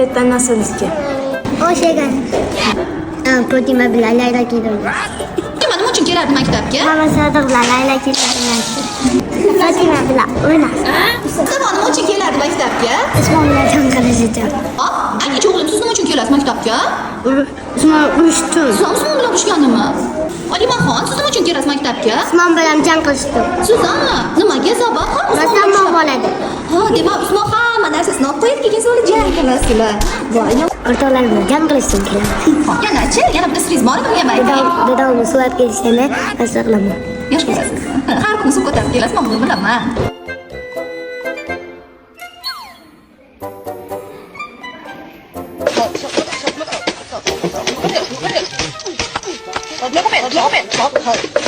Sekretdan nasibizga. O'shagan. Fotima bilan Layla keladi. Nima uchun keladi maktabga? Mama Sodiq bilan Layla keladi. Fotima bilan o'ynaydi. Mustafa nima uchun keladi maktabga? Usmon bilan jang qilish uchun. Angacha o'g'lim siz nima uchun kelasiz maktabga? Usmon urushdi. Siz Usmon bilan urushganimi? Olimaxon, siz nima uchun kelasiz maktabga? Usmon bilan jang qilishdi. Sizami? Nimaga sabab? Rasammo bo'ladi. Demak Usmon hamma narsasini olib qo'yib keyin so'ra jang qilasizlar. Voy, O'rtoqlar bilan jang qilishim kerak. yana bir siringiz bormi? Nima aytay? Dadamni suvat kelishini tasdiqlaman. Yosh bo'lasiz. Har kuni suv ko'tarib kelasiz, men buni bilaman.6 pen.